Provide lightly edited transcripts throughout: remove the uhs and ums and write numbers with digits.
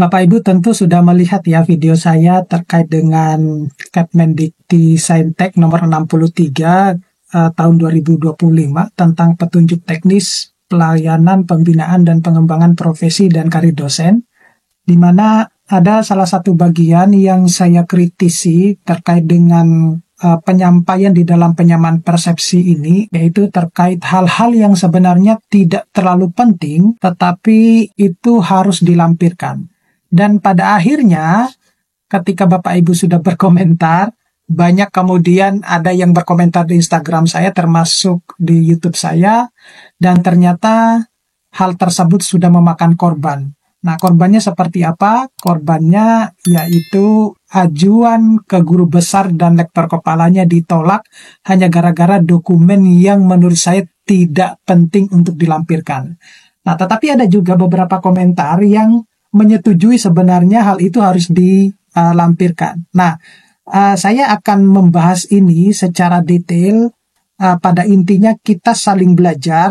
Bapak Ibu tentu sudah melihat ya video saya terkait dengan Kemendikti-Saintek nomor 63 tahun 2025 tentang petunjuk teknis pelayanan, pembinaan, dan pengembangan profesi dan karir dosen, di mana ada salah satu bagian yang saya kritisi terkait dengan penyampaian di dalam penyamaan persepsi ini, yaitu terkait hal-hal yang sebenarnya tidak terlalu penting, tetapi itu harus dilampirkan. Dan pada akhirnya, ketika Bapak Ibu sudah berkomentar, banyak kemudian ada yang berkomentar di Instagram saya, termasuk di YouTube saya, dan ternyata hal tersebut sudah memakan korban. Nah, korbannya seperti apa? Korbannya yaitu ajuan ke guru besar dan lektor kepalanya ditolak hanya gara-gara dokumen yang menurut saya tidak penting untuk dilampirkan. Nah, tetapi ada juga beberapa komentar yang menyetujui sebenarnya hal itu harus dilampirkan. Nah, saya akan membahas ini secara detail. Pada intinya kita saling belajar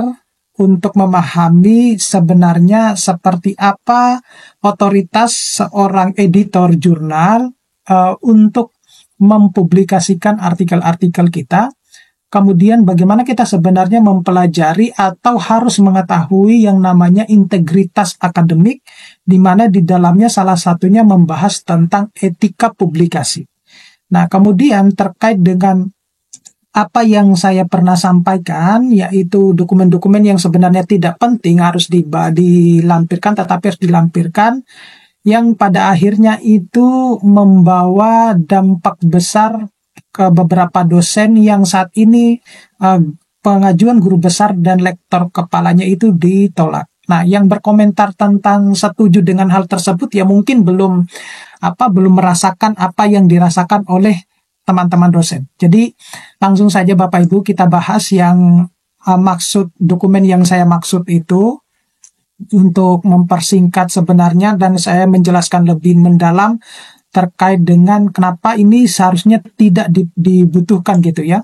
untuk memahami sebenarnya seperti apa otoritas seorang editor jurnal untuk mempublikasikan artikel-artikel kita. Kemudian bagaimana kita sebenarnya mempelajari atau harus mengetahui yang namanya integritas akademik, di mana di dalamnya salah satunya membahas tentang etika publikasi. Nah, kemudian terkait dengan apa yang saya pernah sampaikan, yaitu dokumen-dokumen yang sebenarnya tidak penting harus dilampirkan, tetapi harus dilampirkan, yang pada akhirnya itu membawa dampak besar ke beberapa dosen yang saat ini pengajuan guru besar dan lektor kepalanya itu ditolak. Nah, yang berkomentar tentang setuju dengan hal tersebut ya mungkin belum merasakan apa yang dirasakan oleh teman-teman dosen. Jadi langsung saja Bapak Ibu kita bahas yang maksud dokumen yang saya maksud itu, untuk mempersingkat sebenarnya dan saya menjelaskan lebih mendalam terkait dengan kenapa ini seharusnya tidak dibutuhkan gitu ya.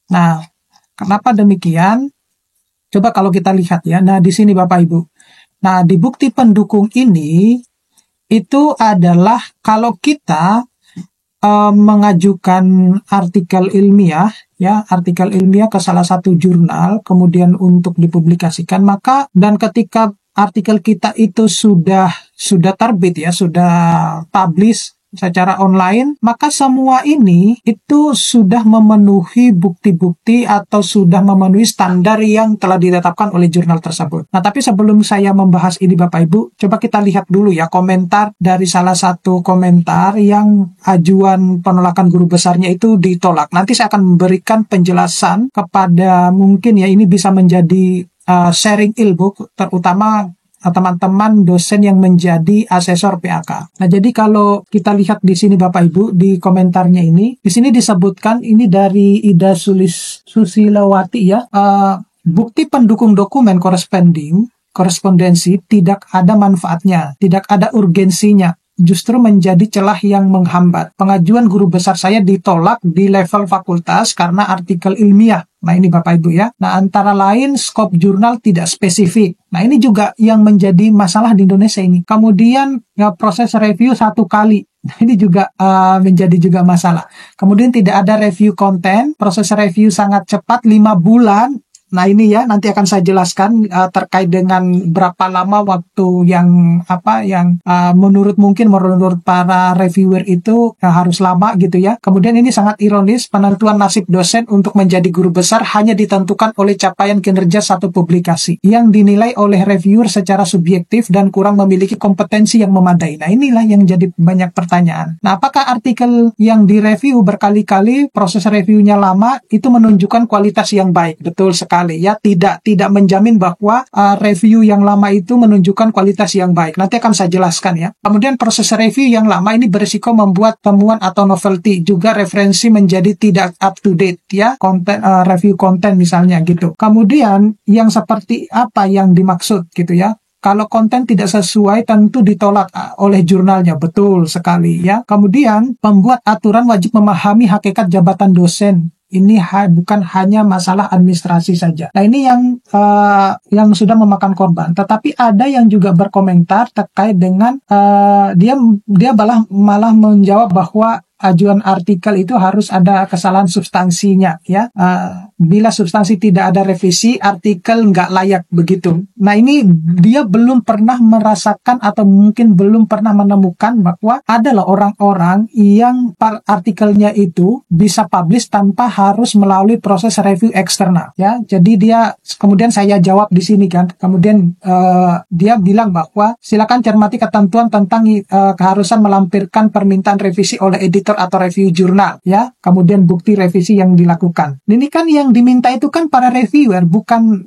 Nah, kenapa demikian? Coba kalau kita lihat ya. Nah, di sini Bapak Ibu. Nah, di bukti pendukung ini itu adalah kalau kita mengajukan artikel ilmiah ke salah satu jurnal kemudian untuk dipublikasikan, maka dan ketika artikel kita itu sudah terbit ya, sudah publish secara online, maka semua ini itu sudah memenuhi bukti-bukti atau sudah memenuhi standar yang telah ditetapkan oleh jurnal tersebut. Nah, tapi sebelum saya membahas ini Bapak Ibu, coba kita lihat dulu ya komentar dari salah satu komentar yang ajuan penolakan guru besarnya itu ditolak. Nanti saya akan memberikan penjelasan kepada mungkin ya ini bisa menjadi sharing ilmu, terutama teman-teman dosen yang menjadi asesor PAK. Nah, jadi kalau kita lihat di sini Bapak Ibu di komentarnya ini, di sini disebutkan ini dari Ida Susilawati ya, bukti pendukung dokumen korespondensi tidak ada manfaatnya, tidak ada urgensinya, justru menjadi celah yang menghambat. Pengajuan guru besar saya ditolak di level fakultas karena artikel ilmiah. Nah, ini Bapak Ibu ya. Nah, antara lain skop jurnal tidak spesifik. Nah, ini juga yang menjadi masalah di Indonesia ini. Kemudian ya, proses review 1 kali. Nah, ini juga menjadi juga masalah. Kemudian tidak ada review konten. Proses review sangat cepat, 5 bulan. Nah, ini ya nanti akan saya jelaskan terkait dengan berapa lama waktu yang menurut para reviewer itu harus lama gitu ya. Kemudian ini sangat ironis, penentuan nasib dosen untuk menjadi guru besar hanya ditentukan oleh capaian kinerja satu publikasi yang dinilai oleh reviewer secara subjektif dan kurang memiliki kompetensi yang memadai. Nah, inilah yang jadi banyak pertanyaan. Nah, apakah artikel yang direview berkali-kali, proses reviewnya lama, itu menunjukkan kualitas yang baik? Betul sekali. Ya, tidak menjamin bahwa review yang lama itu menunjukkan kualitas yang baik. Nanti akan saya jelaskan ya. Kemudian proses review yang lama ini berisiko membuat temuan atau novelty, juga referensi menjadi tidak up to date ya, review konten misalnya gitu. Kemudian yang seperti apa yang dimaksud gitu ya. Kalau konten tidak sesuai tentu ditolak oleh jurnalnya, betul sekali ya. Kemudian pembuat aturan wajib memahami hakikat jabatan dosen Ini bukan hanya masalah administrasi saja. Nah, ini yang sudah memakan korban. Tetapi ada yang juga berkomentar terkait dengan dia malah menjawab bahwa ajuan artikel itu harus ada kesalahan substansinya, ya. Bila substansi tidak ada revisi, artikel nggak layak begitu. Nah, ini dia belum pernah merasakan atau mungkin belum pernah menemukan bahwa adalah orang-orang yang artikelnya itu bisa publish tanpa harus melalui proses review eksternal, ya. Jadi kemudian saya jawab di sini kan, kemudian dia bilang bahwa silakan cermati ketentuan tentang keharusan melampirkan permintaan revisi oleh editor atau review jurnal, ya. Kemudian bukti revisi yang dilakukan. Ini kan yang diminta itu kan para reviewer, bukan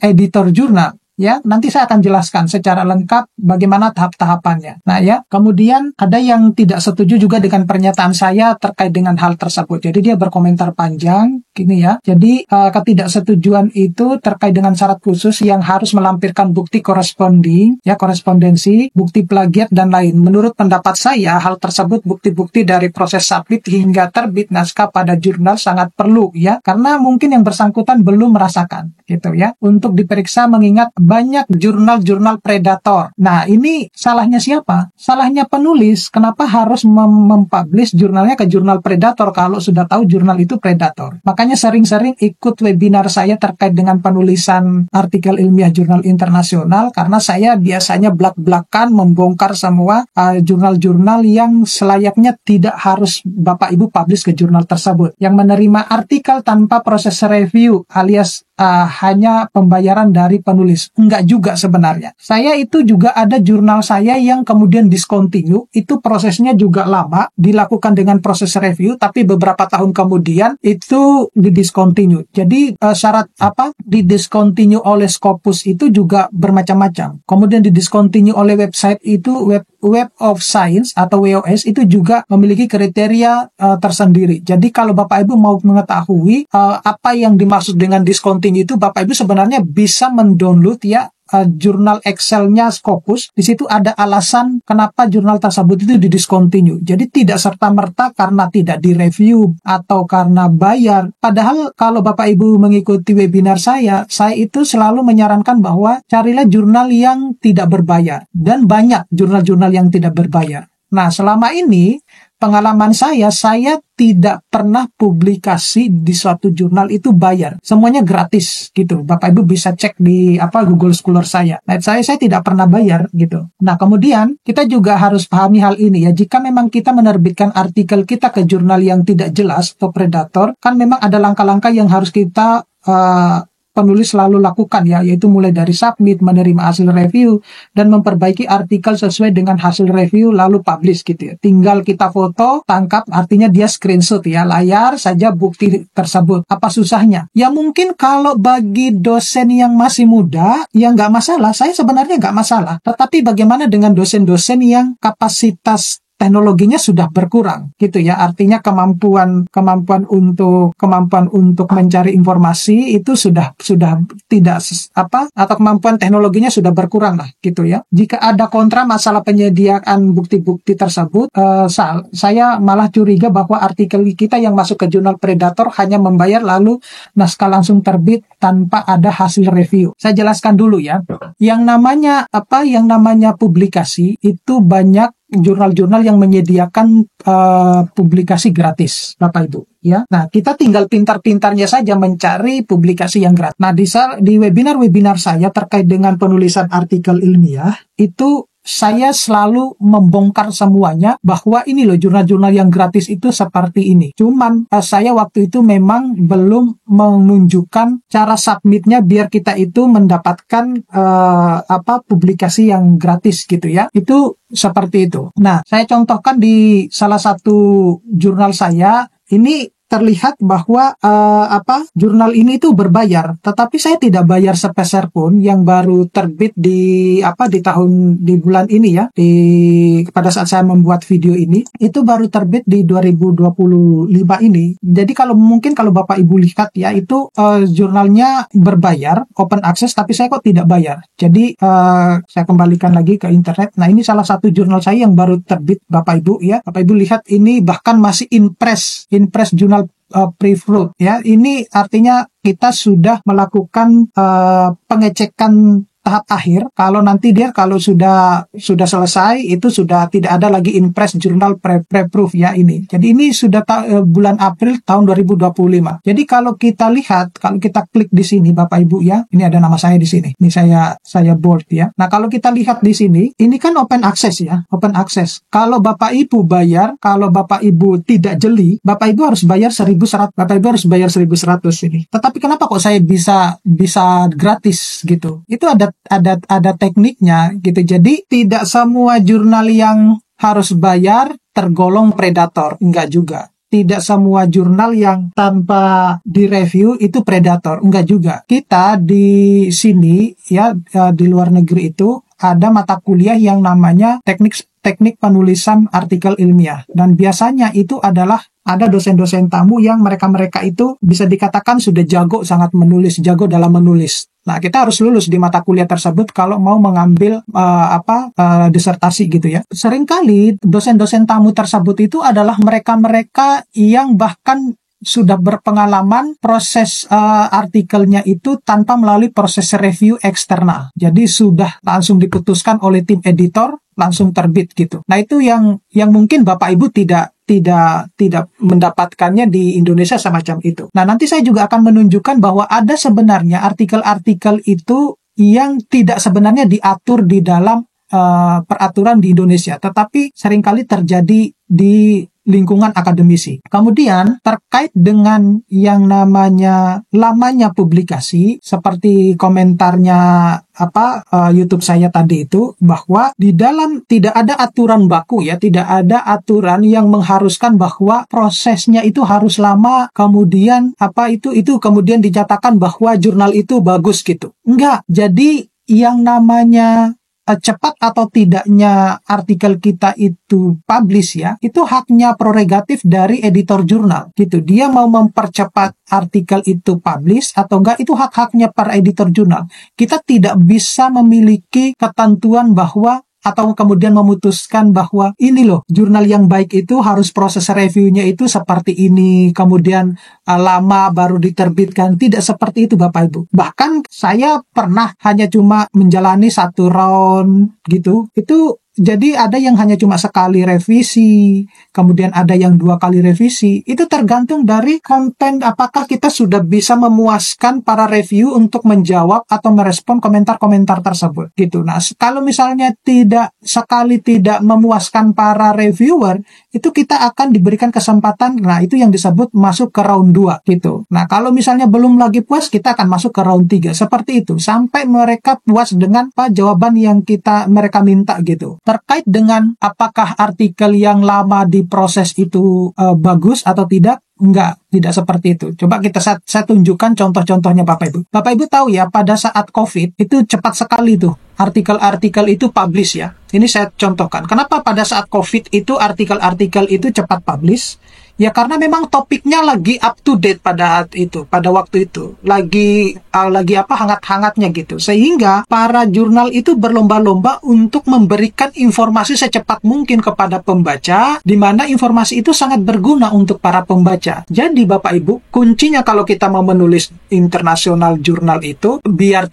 editor jurnal. Ya, nanti saya akan jelaskan secara lengkap bagaimana tahap-tahapannya. Nah, ya, kemudian ada yang tidak setuju juga dengan pernyataan saya terkait dengan hal tersebut. Jadi dia berkomentar panjang, gini ya. Jadi ketidaksetujuan itu terkait dengan syarat khusus yang harus melampirkan bukti korespondensi, bukti plagiat dan lain. Menurut pendapat saya, hal tersebut bukti-bukti dari proses submit hingga terbit naskah pada jurnal sangat perlu, ya, karena mungkin yang bersangkutan belum merasakan, gitu ya, untuk diperiksa mengingat banyak jurnal-jurnal predator. Nah, ini salahnya siapa? Salahnya penulis. Kenapa harus mempublish jurnalnya ke jurnal predator kalau sudah tahu jurnal itu predator? Makanya sering-sering ikut webinar saya terkait dengan penulisan artikel ilmiah jurnal internasional, karena saya biasanya blak-blakan membongkar semua jurnal-jurnal yang selayaknya tidak harus Bapak Ibu publish ke jurnal tersebut, yang menerima artikel tanpa proses review alias hanya pembayaran dari penulis. Enggak juga sebenarnya. Saya itu juga ada jurnal saya yang kemudian discontinue, itu prosesnya juga lama, dilakukan dengan proses review, tapi beberapa tahun kemudian itu didiscontinue. Jadi syarat didiscontinue oleh Scopus itu juga bermacam-macam. Kemudian didiscontinue oleh website itu, Web of Science atau WOS itu juga memiliki kriteria tersendiri. Jadi kalau Bapak Ibu mau mengetahui apa yang dimaksud dengan discontinue itu, Bapak Ibu sebenarnya bisa mendownload ya jurnal Excel-nya Scopus. Di situ ada alasan kenapa jurnal tersebut itu didiscontinue. Jadi tidak serta-merta karena tidak direview atau karena bayar. Padahal kalau Bapak Ibu mengikuti webinar saya itu selalu menyarankan bahwa carilah jurnal yang tidak berbayar. Dan banyak jurnal-jurnal yang tidak berbayar. Nah, selama ini pengalaman saya tidak pernah publikasi di suatu jurnal itu bayar. Semuanya gratis gitu. Bapak Ibu bisa cek di Google Scholar saya. Nah, saya tidak pernah bayar gitu. Nah, kemudian kita juga harus pahami hal ini ya. Jika memang kita menerbitkan artikel kita ke jurnal yang tidak jelas atau predator, kan memang ada langkah-langkah yang harus kita penulis selalu lakukan ya, yaitu mulai dari submit, menerima hasil review, dan memperbaiki artikel sesuai dengan hasil review lalu publish gitu ya. Tinggal kita foto, tangkap, artinya dia screenshot ya, layar saja bukti tersebut. Apa susahnya? Ya mungkin kalau bagi dosen yang masih muda, ya nggak masalah, saya sebenarnya nggak masalah. Tetapi bagaimana dengan dosen-dosen yang kapasitas teknologinya sudah berkurang gitu ya, artinya kemampuan untuk mencari informasi itu sudah tidak atau kemampuan teknologinya sudah berkurang lah gitu ya. Jika ada kontra masalah penyediaan bukti-bukti tersebut, saya malah curiga bahwa artikel kita yang masuk ke jurnal predator hanya membayar lalu naskah langsung terbit tanpa ada hasil review. Saya jelaskan dulu ya. Yang namanya publikasi itu banyak jurnal-jurnal yang menyediakan publikasi gratis, Bapak Ibu. Ya, nah kita tinggal pintar-pintarnya saja mencari publikasi yang gratis. Nah di webinar-webinar saya terkait dengan penulisan artikel ilmiah itu saya selalu membongkar semuanya bahwa ini loh jurnal-jurnal yang gratis itu seperti ini. Cuman saya waktu itu memang belum menunjukkan cara submitnya biar kita itu mendapatkan publikasi yang gratis gitu ya. Itu seperti itu. Nah, saya contohkan di salah satu jurnal saya. Ini terlihat bahwa jurnal ini tuh berbayar, tetapi saya tidak bayar sepeser pun yang baru terbit di bulan ini ya, pada saat saya membuat video ini itu baru terbit di 2025 ini. Jadi kalau Bapak Ibu lihat ya, itu jurnalnya berbayar, open access, tapi saya kok tidak bayar. Jadi saya kembalikan lagi ke internet. Nah, ini salah satu jurnal saya yang baru terbit Bapak Ibu ya. Bapak Ibu lihat ini bahkan masih in press jurnal pre-fruit ya. Ini artinya kita sudah melakukan pengecekan tahap akhir. Kalau nanti kalau sudah selesai, itu sudah tidak ada lagi in press jurnal pre-proof ya ini. Jadi ini sudah bulan April tahun 2025. Jadi kalau kita lihat, kalau kita klik di sini Bapak Ibu ya, ini ada nama saya di sini. Ini saya bold ya. Nah, kalau kita lihat di sini, ini kan open access ya, open access. Kalau Bapak Ibu bayar, kalau Bapak Ibu tidak jeli, Bapak Ibu harus bayar 1.100. Bapak Ibu harus bayar 1.100 ini. Tetapi kenapa kok saya bisa gratis gitu? Itu ada tekniknya gitu. Jadi tidak semua jurnal yang harus bayar tergolong predator, enggak juga. Tidak semua jurnal yang tanpa direview itu predator, enggak juga. Kita di sini ya, di luar negeri itu ada mata kuliah yang namanya teknik penulisan artikel ilmiah, dan biasanya itu adalah ada dosen-dosen tamu yang mereka itu bisa dikatakan sudah jago dalam menulis. Nah, kita harus lulus di mata kuliah tersebut kalau mau mengambil disertasi gitu ya. Seringkali dosen-dosen tamu tersebut itu adalah mereka-mereka yang bahkan sudah berpengalaman proses artikelnya itu tanpa melalui proses review eksternal. Jadi sudah langsung diputuskan oleh tim editor, langsung terbit gitu. Nah, itu yang mungkin Bapak Ibu tidak mendapatkannya di Indonesia semacam itu. Nah, nanti saya juga akan menunjukkan bahwa ada sebenarnya artikel-artikel itu yang tidak sebenarnya diatur di dalam peraturan di Indonesia, tetapi seringkali terjadi di lingkungan akademisi. Kemudian terkait dengan yang namanya lamanya publikasi, seperti komentarnya YouTube saya tadi itu, bahwa di dalam tidak ada aturan baku ya, tidak ada aturan yang mengharuskan bahwa prosesnya itu harus lama, kemudian itu kemudian dinyatakan bahwa jurnal itu bagus gitu. Enggak. Jadi yang namanya cepat atau tidaknya artikel kita itu publish ya, itu haknya prerogatif dari editor jurnal gitu. Dia mau mempercepat artikel itu publish atau enggak, itu hak-haknya para editor jurnal. Kita tidak bisa memiliki ketentuan bahwa atau kemudian memutuskan bahwa ini loh, jurnal yang baik itu harus proses reviewnya itu seperti ini, kemudian lama baru diterbitkan. Tidak seperti itu Bapak Ibu. Bahkan saya pernah hanya cuma menjalani 1 round gitu. Itu jadi ada yang hanya cuma sekali revisi, kemudian ada yang 2 kali revisi. Itu tergantung dari konten, apakah kita sudah bisa memuaskan para review untuk menjawab atau merespon komentar-komentar tersebut gitu. Nah, kalau misalnya tidak memuaskan para reviewer, itu kita akan diberikan kesempatan, nah itu yang disebut masuk ke round 2 gitu. Nah, kalau misalnya belum lagi puas, kita akan masuk ke round 3. Seperti itu, sampai mereka puas dengan jawaban yang mereka minta gitu. Terkait dengan apakah artikel yang lama diproses itu bagus atau tidak, tidak seperti itu. Coba saya tunjukkan contoh-contohnya Bapak Ibu. Bapak Ibu tahu ya, pada saat COVID itu cepat sekali tuh artikel-artikel itu publish ya. Ini saya contohkan. Kenapa pada saat COVID itu artikel-artikel itu cepat publish? Ya karena memang topiknya lagi up to date pada waktu itu. Lagi hangat-hangatnya gitu. Sehingga para jurnal itu berlomba-lomba untuk memberikan informasi secepat mungkin kepada pembaca, di mana informasi itu sangat berguna untuk para pembaca. Jadi Bapak Ibu, kuncinya kalau kita mau menulis internasional jurnal itu, biar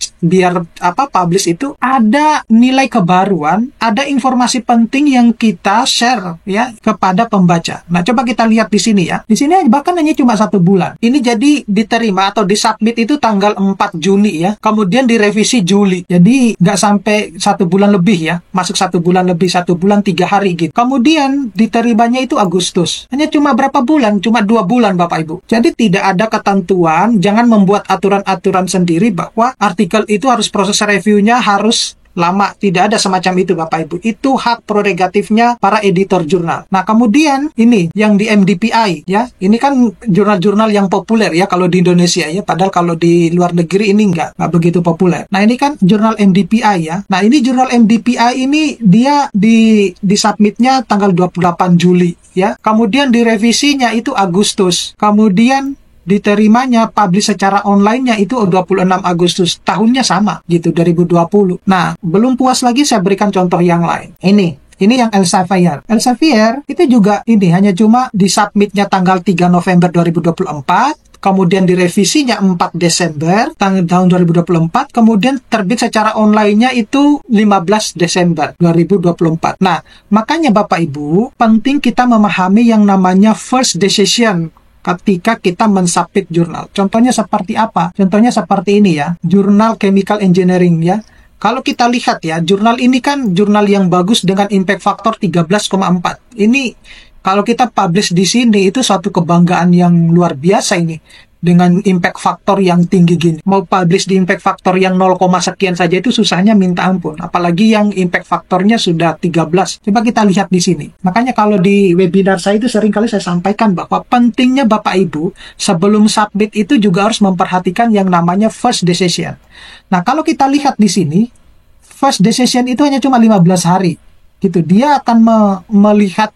publish itu ada nilai kebaruan, ada informasi penting yang kita share ya kepada pembaca. Nah, coba kita lihat di sini ya. Di sini bahkan hanya cuma 1 bulan. Ini jadi diterima atau disubmit itu tanggal 4 Juni ya. Kemudian direvisi Juli. Jadi nggak sampai 1 bulan lebih ya. Masuk 1 bulan lebih, 1 bulan 3 hari gitu. Kemudian diterimanya itu Agustus. Hanya cuma berapa bulan? Cuma 2 bulan Bapak Ibu. Jadi tidak ada ketentuan, jangan membuat aturan-aturan sendiri bahwa artikel itu harus proses reviewnya harus lama. Tidak ada semacam itu Bapak Ibu. Itu hak prerogatifnya para editor jurnal. Nah, kemudian ini yang di MDPI ya. Ini kan jurnal-jurnal yang populer ya kalau di Indonesia ya. Padahal kalau di luar negeri ini nggak begitu populer. Nah, ini kan jurnal MDPI ya. Nah, ini jurnal MDPI ini dia di submitnya tanggal 28 Juli ya. Kemudian direvisinya itu Agustus. Kemudian diterimanya publish secara online-nya itu 26 Agustus. Tahunnya sama gitu, 2020. Nah, belum puas lagi saya berikan contoh yang lain. Ini yang Elsevier. Elsevier itu juga ini hanya cuma disubmitnya tanggal 3 November 2024, kemudian direvisinya 4 Desember tahun 2024, kemudian terbit secara online-nya itu 15 Desember 2024. Nah, makanya Bapak Ibu, penting kita memahami yang namanya first decision ketika kita mensubmit jurnal. Contohnya seperti apa? Contohnya seperti ini ya, jurnal Chemical Engineering ya. Kalau kita lihat ya, jurnal ini kan jurnal yang bagus dengan impact factor 13,4. Ini kalau kita publish di sini itu suatu kebanggaan yang luar biasa ini. Dengan impact factor yang tinggi gini. Mau publish di impact factor yang 0, sekian saja itu susahnya minta ampun. Apalagi yang impact factornya sudah 13. Coba kita lihat di sini. Makanya kalau di webinar saya itu seringkali saya sampaikan bahwa pentingnya Bapak Ibu sebelum submit itu juga harus memperhatikan yang namanya first decision. Nah, kalau kita lihat di sini, first decision itu hanya cuma 15 hari. Gitu. Dia akan melihat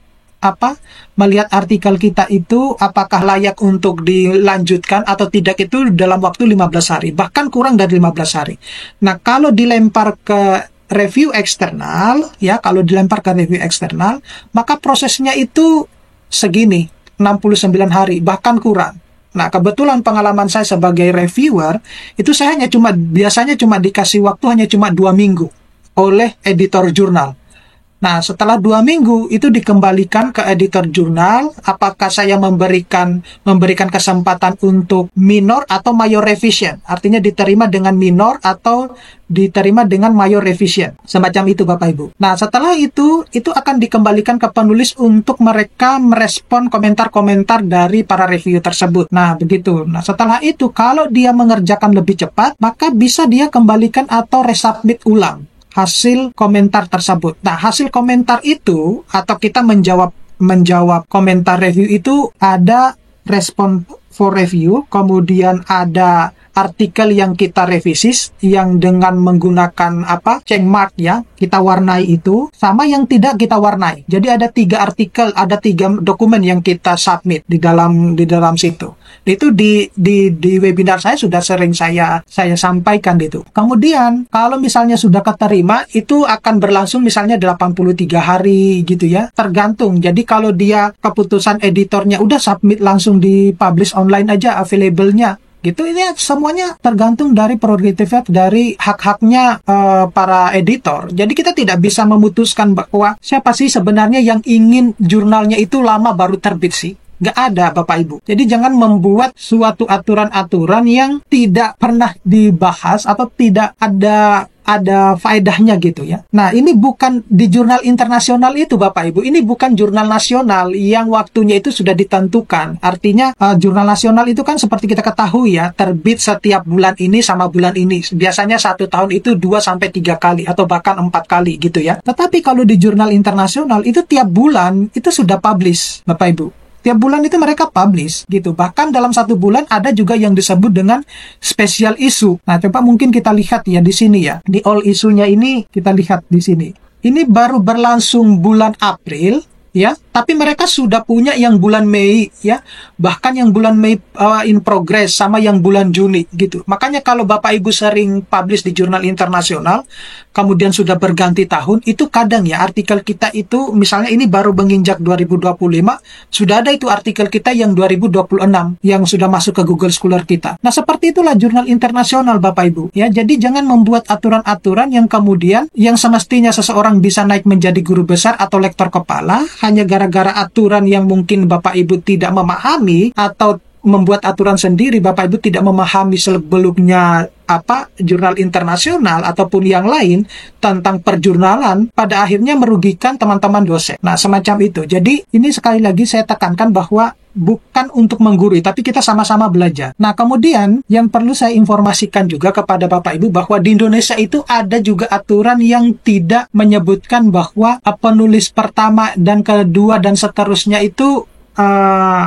artikel kita itu apakah layak untuk dilanjutkan atau tidak itu dalam waktu 15 hari, bahkan kurang dari 15 hari. Nah, kalau dilempar ke review eksternal, maka prosesnya itu segini, 69 hari, bahkan kurang. Nah, kebetulan pengalaman saya sebagai reviewer, itu saya biasanya cuma dikasih waktu hanya cuma 2 minggu oleh editor jurnal. Nah, setelah 2 minggu itu dikembalikan ke editor jurnal, apakah saya memberikan kesempatan untuk minor atau mayor revision. Artinya diterima dengan minor atau diterima dengan mayor revision. Semacam itu Bapak Ibu. Nah, setelah itu akan dikembalikan ke penulis untuk mereka merespon komentar-komentar dari para review tersebut. Nah, begitu. Nah, setelah itu kalau dia mengerjakan lebih cepat, maka bisa dia kembalikan atau resubmit ulang hasil komentar tersebut. Nah, hasil komentar itu atau kita menjawab komentar review itu ada respon for review, kemudian ada artikel yang kita revisi yang dengan menggunakan check mark ya, kita warnai itu, sama yang tidak kita warnai. Jadi ada 3 artikel, ada 3 dokumen yang kita submit di dalam situ. Itu di webinar saya sudah sering saya sampaikan itu. Kemudian kalau misalnya sudah keterima itu akan berlangsung misalnya 83 hari gitu ya, tergantung. Jadi kalau dia keputusan editornya udah submit langsung di publish online aja available-nya gitu, ini semuanya tergantung dari prerogatif dari hak-haknya para editor. Jadi kita tidak bisa memutuskan bahwa siapa sih sebenarnya yang ingin jurnalnya itu lama baru terbit sih. Nggak ada Bapak Ibu. Jadi jangan membuat suatu aturan-aturan yang tidak pernah dibahas atau tidak ada faedahnya gitu ya. Nah, ini bukan di jurnal internasional itu Bapak Ibu. Ini bukan jurnal nasional yang waktunya itu sudah ditentukan. Artinya jurnal nasional itu kan seperti kita ketahui ya, terbit setiap bulan ini sama bulan ini. Biasanya 1 tahun itu 2-3 kali atau bahkan 4 kali gitu ya. Tetapi kalau di jurnal internasional itu tiap bulan itu sudah publish Bapak Ibu. Tiap bulan itu mereka publish gitu. Bahkan dalam 1 bulan ada juga yang disebut dengan special issue. Nah, coba mungkin kita lihat ya di sini ya. Di all issue-nya ini kita lihat di sini. Ini baru berlangsung bulan April ya, tapi mereka sudah punya yang bulan Mei ya, bahkan yang bulan Mei in progress sama yang bulan Juni gitu. Makanya kalau Bapak Ibu sering publish di jurnal internasional kemudian sudah berganti tahun, itu kadang ya artikel kita itu misalnya ini baru menginjak 2025, sudah ada itu artikel kita yang 2026 yang sudah masuk ke Google Scholar kita. Nah, seperti itulah jurnal internasional Bapak Ibu ya. Jadi jangan membuat aturan-aturan yang kemudian yang semestinya seseorang bisa naik menjadi guru besar atau lektor kepala hanya gara-gara aturan yang mungkin Bapak Ibu tidak memahami atau membuat aturan sendiri, Bapak Ibu tidak memahami sebelumnya jurnal internasional ataupun yang lain tentang perjurnalan, pada akhirnya merugikan teman-teman dosen. Nah, semacam itu. Jadi, ini sekali lagi saya tekankan bahwa bukan untuk menggurui, tapi kita sama-sama belajar. Nah, kemudian yang perlu saya informasikan juga kepada Bapak Ibu bahwa di Indonesia itu ada juga aturan yang tidak menyebutkan bahwa penulis pertama dan kedua dan seterusnya itu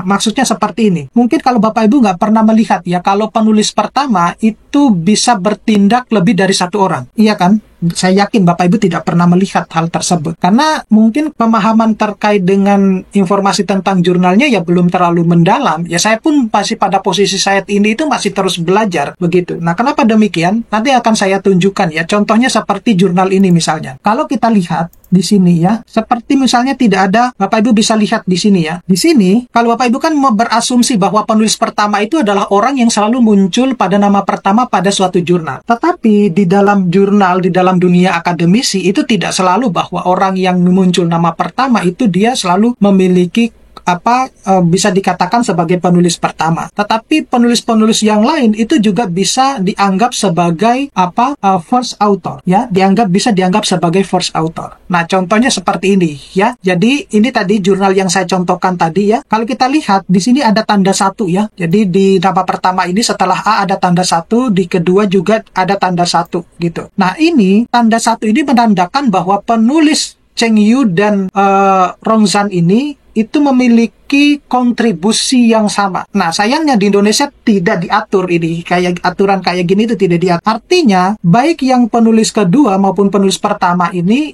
maksudnya seperti ini. Mungkin kalau Bapak Ibu nggak pernah melihat ya, kalau penulis pertama itu bisa bertindak lebih dari satu orang. Iya kan? Saya yakin Bapak Ibu tidak pernah melihat hal tersebut. Karena mungkin pemahaman terkait dengan informasi tentang jurnalnya ya belum terlalu mendalam. Ya saya pun masih pada posisi saat ini itu masih terus belajar begitu. Nah, kenapa demikian? Nanti akan saya tunjukkan ya. Contohnya seperti jurnal ini misalnya. Kalau kita lihat di sini ya, seperti misalnya tidak ada, Bapak Ibu bisa lihat di sini ya. Di sini, kalau Bapak Ibu kan berasumsi bahwa penulis pertama itu adalah orang yang selalu muncul pada nama pertama pada suatu jurnal. Tetapi di dalam jurnal, di dalam dunia akademisi itu tidak selalu bahwa orang yang muncul nama pertama itu dia selalu memiliki bisa dikatakan sebagai penulis pertama. Tetapi penulis-penulis yang lain itu juga bisa dianggap sebagai first author ya, bisa dianggap sebagai first author. Nah, contohnya seperti ini ya. Jadi ini tadi jurnal yang saya contohkan tadi ya. Kalau kita lihat di sini ada tanda satu ya. Jadi di nama pertama ini setelah A ada tanda satu, di kedua juga ada tanda satu gitu. Nah, ini tanda satu ini menandakan bahwa penulis Cheng Yu dan Rongzhan ini itu memiliki kontribusi yang sama. Nah, sayangnya di Indonesia tidak diatur ini. Kayak aturan kayak gini itu tidak diatur. Artinya, baik yang penulis kedua maupun penulis pertama ini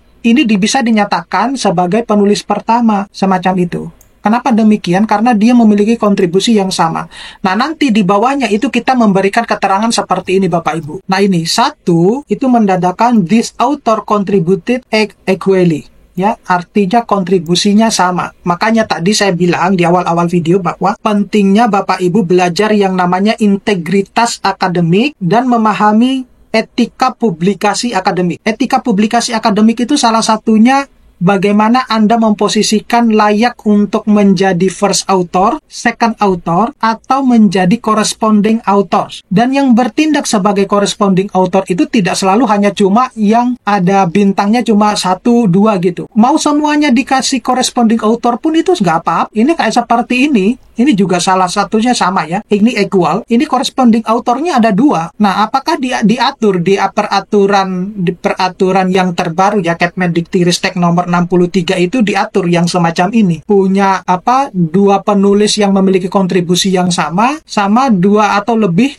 bisa dinyatakan sebagai penulis pertama, semacam itu. Kenapa demikian? Karena dia memiliki kontribusi yang sama. Nah, nanti di bawahnya itu kita memberikan keterangan seperti ini, Bapak Ibu. Nah, ini satu, itu menandakan this author contributed equally. Ya, artinya kontribusinya sama. Makanya tadi saya bilang di awal-awal video bahwa pentingnya Bapak Ibu belajar yang namanya integritas akademik dan memahami etika publikasi akademik. Etika publikasi akademik itu salah satunya bagaimana Anda memposisikan layak untuk menjadi first author, second author, atau menjadi corresponding author. Dan yang bertindak sebagai corresponding author itu tidak selalu hanya cuma yang ada bintangnya cuma 1, 2 gitu. Mau semuanya dikasih corresponding author pun itu nggak apa-apa. Ini kayak seperti ini juga salah satunya sama ya. Ini equal, ini corresponding authornya ada 2. Nah, apakah diatur di peraturan yang terbaru ya, Kemendikti-Ristek nomor 63 itu diatur yang semacam ini. Punya 2 penulis yang memiliki kontribusi yang sama 2 atau lebih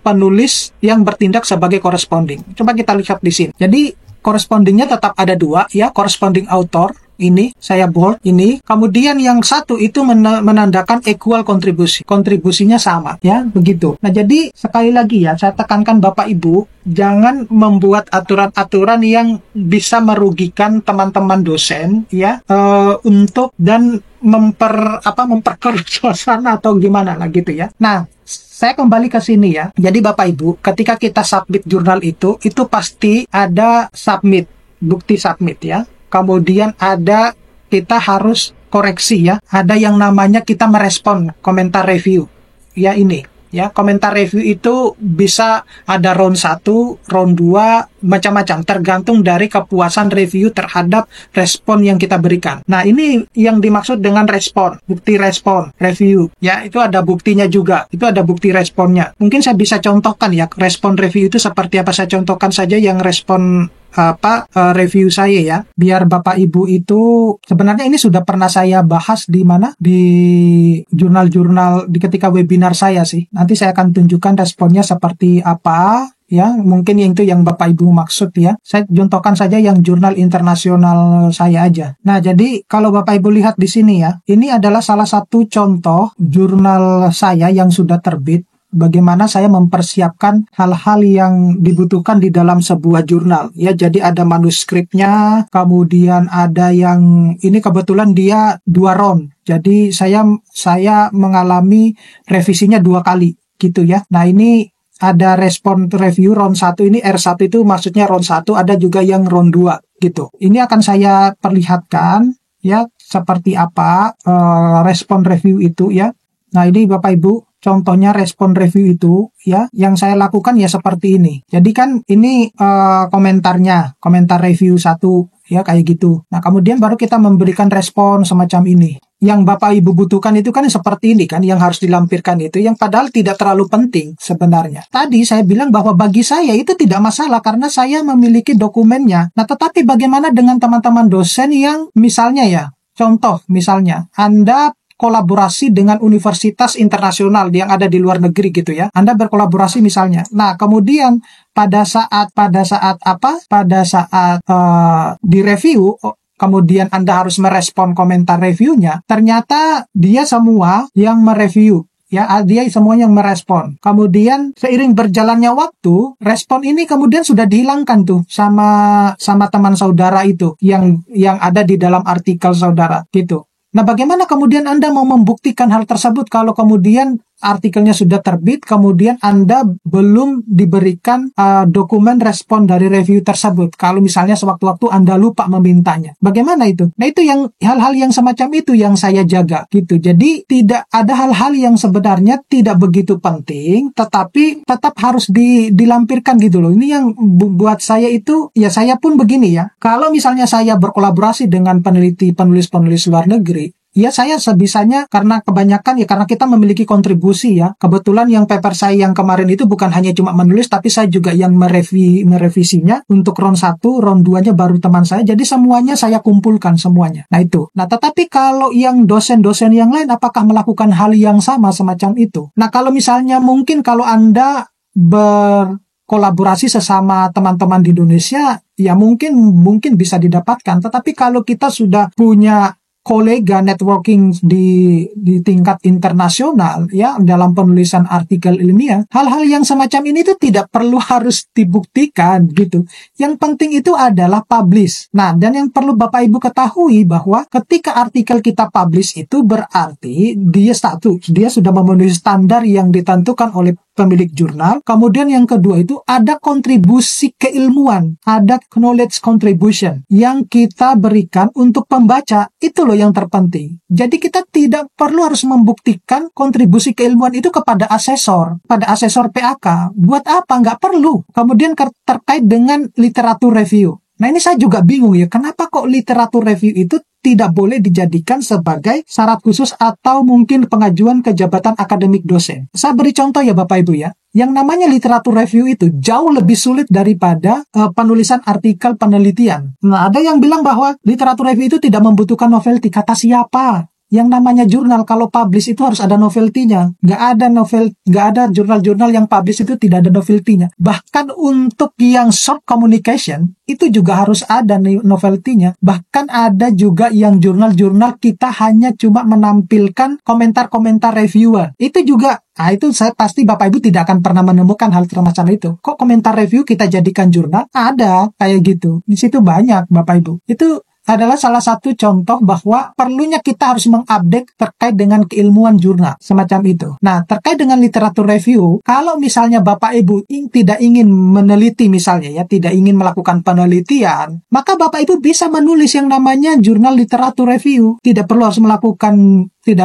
penulis yang bertindak sebagai corresponding. Coba kita lihat di sini. Jadi correspondingnya tetap ada 2 ya, corresponding author. Ini saya bold ini. Kemudian yang satu itu menandakan equal kontribusi. Kontribusinya sama ya, begitu. Nah, jadi sekali lagi ya saya tekankan Bapak Ibu, jangan membuat aturan-aturan yang bisa merugikan teman-teman dosen ya, untuk dan memperkeruh suasana atau gimana lah gitu ya. Nah, saya kembali ke sini ya. Jadi Bapak Ibu, ketika kita submit jurnal itu pasti ada bukti submit ya. Kemudian kita harus koreksi ya. Ada yang namanya kita merespon komentar review. Ya ini. Ya, komentar review itu bisa ada round 1, round 2, macam-macam. Tergantung dari kepuasan review terhadap respon yang kita berikan. Nah, ini yang dimaksud dengan respon. Bukti respon, review. Ya, itu ada buktinya juga. Itu ada bukti responnya. Mungkin saya bisa contohkan ya, respon review itu seperti apa. Saya contohkan saja yang respon review saya ya, biar Bapak Ibu itu sebenarnya ini sudah pernah saya bahas di mana, di jurnal-jurnal di ketika webinar saya sih. Nanti saya akan tunjukkan responnya seperti apa ya, mungkin itu yang Bapak Ibu maksud ya. Saya contohkan saja yang jurnal internasional saya aja. Nah, jadi kalau Bapak Ibu lihat di sini ya, ini adalah salah satu contoh jurnal saya yang sudah terbit. Bagaimana saya mempersiapkan hal-hal yang dibutuhkan di dalam sebuah jurnal ya. Jadi ada manuskripnya, kemudian ada yang ini kebetulan dia 2 round. Jadi saya mengalami revisinya 2 kali gitu ya. Nah, ini ada respon review round 1 ini, R1 itu maksudnya round 1, ada juga yang round 2 gitu. Ini akan saya perlihatkan ya seperti apa respon review itu ya. Nah, ini Bapak Ibu contohnya respon review itu ya, yang saya lakukan ya seperti ini. Jadi kan ini komentar review 1 ya kayak gitu. Nah, kemudian baru kita memberikan respon semacam ini. Yang Bapak Ibu butuhkan itu kan seperti ini kan, yang harus dilampirkan itu, yang padahal tidak terlalu penting sebenarnya. Tadi saya bilang bahwa bagi saya itu tidak masalah karena saya memiliki dokumennya. Nah, tetapi bagaimana dengan teman-teman dosen yang misalnya ya, contoh misalnya, Anda kolaborasi dengan universitas internasional yang ada di luar negeri gitu ya. Anda berkolaborasi misalnya. Nah, kemudian pada saat di review, kemudian Anda harus merespon komentar reviewnya, ternyata dia semua yang mereview. Ya, dia semua yang merespon. Kemudian seiring berjalannya waktu, respon ini kemudian sudah dihilangkan tuh sama teman saudara itu yang ada di dalam artikel saudara gitu. Nah, bagaimana kemudian Anda mau membuktikan hal tersebut kalau kemudian artikelnya sudah terbit, kemudian Anda belum diberikan dokumen respon dari review tersebut. Kalau misalnya sewaktu-waktu Anda lupa memintanya. Bagaimana itu? Nah, itu yang hal-hal yang semacam itu yang saya jaga gitu. Jadi tidak ada hal-hal yang sebenarnya tidak begitu penting, tetapi tetap harus dilampirkan gitu loh. Ini yang buat saya itu, ya saya pun begini ya. Kalau misalnya saya berkolaborasi dengan penulis-penulis luar negeri, ya saya sebisanya, karena kebanyakan ya karena kita memiliki kontribusi ya. Kebetulan yang paper saya yang kemarin itu bukan hanya cuma menulis, tapi saya juga yang merevisinya. Untuk round 1, round 2-nya baru teman saya. Jadi semuanya saya kumpulkan semuanya. Nah itu. Nah tetapi kalau yang dosen-dosen yang lain apakah melakukan hal yang sama semacam itu? Nah kalau misalnya mungkin kalau Anda berkolaborasi sesama teman-teman di Indonesia, ya mungkin bisa didapatkan. Tetapi kalau kita sudah punya kolega networking di tingkat internasional ya dalam penulisan artikel ilmiah, hal-hal yang semacam ini itu tidak perlu harus dibuktikan gitu. Yang penting itu adalah publish. Nah, dan yang perlu Bapak Ibu ketahui bahwa ketika artikel kita publish itu berarti dia sudah memenuhi standar yang ditentukan oleh pemilik jurnal. Kemudian yang kedua itu ada kontribusi keilmuan, ada knowledge contribution yang kita berikan untuk pembaca. Itu loh yang terpenting. Jadi kita tidak perlu harus membuktikan kontribusi keilmuan itu kepada asesor, pada asesor PAK. Buat apa? Nggak perlu. Kemudian terkait dengan literatur review. Nah ini saya juga bingung ya, kenapa kok literatur review itu tidak boleh dijadikan sebagai syarat khusus atau mungkin pengajuan ke jabatan akademik dosen. Saya beri contoh ya Bapak Ibu ya. Yang namanya literatur review itu jauh lebih sulit daripada penulisan artikel penelitian. Nah, ada yang bilang bahwa literatur review itu tidak membutuhkan novelty. Kata siapa? Yang namanya jurnal kalau publish itu harus ada novelty-nya. Nggak ada jurnal-jurnal yang publish itu tidak ada novelty-nya. Bahkan untuk yang short communication itu juga harus ada novelty-nya. Bahkan ada juga yang jurnal-jurnal kita hanya cuma menampilkan komentar-komentar reviewer. Itu juga, itu saya pasti Bapak Ibu tidak akan pernah menemukan hal semacam itu. Kok komentar review kita jadikan jurnal? Ada, kayak gitu. Di situ banyak Bapak Ibu. Itu adalah salah satu contoh bahwa perlunya kita harus mengupdate terkait dengan keilmuan jurnal semacam itu. Nah, terkait dengan literatur review, kalau misalnya Bapak Ibu tidak ingin meneliti misalnya ya, tidak ingin melakukan penelitian, maka Bapak Ibu bisa menulis yang namanya jurnal literatur review. Tidak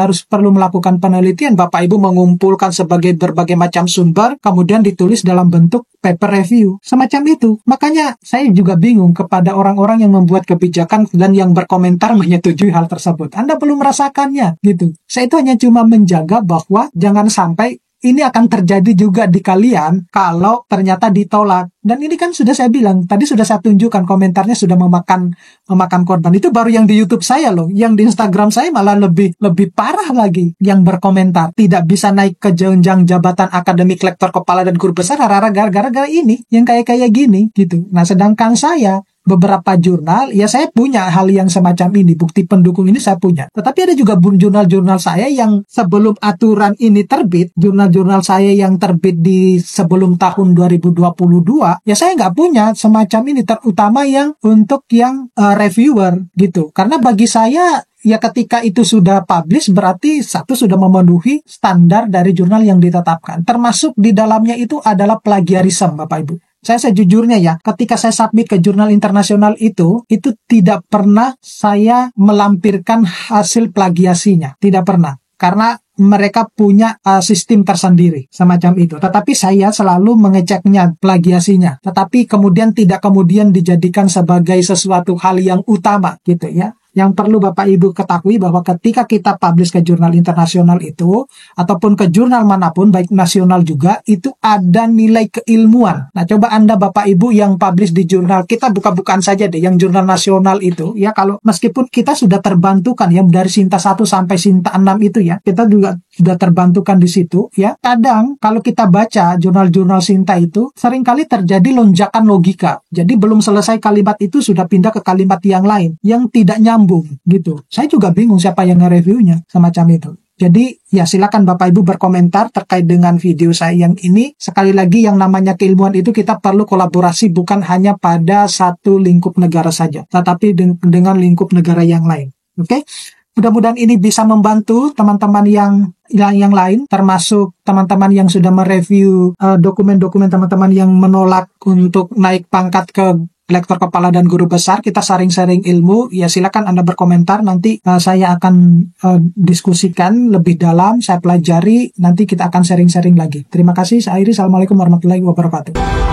harus perlu melakukan penelitian. Bapak Ibu mengumpulkan berbagai macam sumber, kemudian ditulis dalam bentuk paper review. Semacam itu. Makanya saya juga bingung kepada orang-orang yang membuat kebijakan dan yang berkomentar menyetujui hal tersebut. Anda belum merasakannya, gitu. Saya itu hanya cuma menjaga bahwa jangan sampai ini akan terjadi juga di kalian kalau ternyata ditolak. Dan ini kan sudah saya bilang, tadi sudah saya tunjukkan komentarnya sudah memakan korban. Itu baru yang di YouTube saya loh. Yang di Instagram saya malah lebih parah lagi yang berkomentar. Tidak bisa naik ke jenjang jabatan akademik lektor kepala dan guru besar gara-gara ini. Yang kayak gini gitu. Nah sedangkan saya beberapa jurnal, ya saya punya hal yang semacam ini, bukti pendukung ini saya punya. Tetapi ada juga jurnal-jurnal saya yang sebelum aturan ini terbit, jurnal-jurnal saya yang terbit di sebelum tahun 2022, ya saya nggak punya semacam ini, terutama yang untuk yang reviewer gitu. Karena bagi saya, ya ketika itu sudah publish berarti satu sudah memenuhi standar dari jurnal yang ditetapkan. Termasuk di dalamnya itu adalah plagiarisme Bapak Ibu. Saya sejujurnya ya, ketika saya submit ke jurnal internasional itu tidak pernah saya melampirkan hasil plagiasinya. Tidak pernah. Karena mereka punya sistem tersendiri semacam itu. Tetapi saya selalu mengeceknya plagiasinya. Tetapi kemudian tidak kemudian dijadikan sebagai sesuatu hal yang utama gitu ya. Yang perlu Bapak Ibu ketahui bahwa ketika kita publish ke jurnal internasional itu, ataupun ke jurnal manapun, baik nasional juga, itu ada nilai keilmuan. Nah, coba Anda Bapak Ibu yang publish di jurnal, kita buka-bukaan saja deh, yang jurnal nasional itu, ya kalau meskipun kita sudah terbantukan ya, dari Sinta 1 sampai Sinta 6 itu ya, kita juga sudah terbantukan di situ ya. Kadang kalau kita baca jurnal-jurnal Sinta itu, seringkali terjadi lonjakan logika. Jadi belum selesai kalimat itu sudah pindah ke kalimat yang lain, yang tidak nyambung gitu. Saya juga bingung siapa yang nge-reviewnya semacam itu. Jadi ya silakan Bapak Ibu berkomentar terkait dengan video saya yang ini. Sekali lagi yang namanya keilmuan itu kita perlu kolaborasi bukan hanya pada satu lingkup negara saja, tetapi dengan lingkup negara yang lain. Oke? Mudah-mudahan ini bisa membantu teman-teman yang lain, termasuk teman-teman yang sudah mereview dokumen-dokumen teman-teman yang menolak untuk naik pangkat ke lektor kepala dan guru besar. Kita sharing-sharing ilmu, ya silakan Anda berkomentar, nanti saya akan diskusikan lebih dalam, saya pelajari, nanti kita akan sharing-sharing lagi. Terima kasih, saya akhiri. Assalamualaikum warahmatullahi wabarakatuh.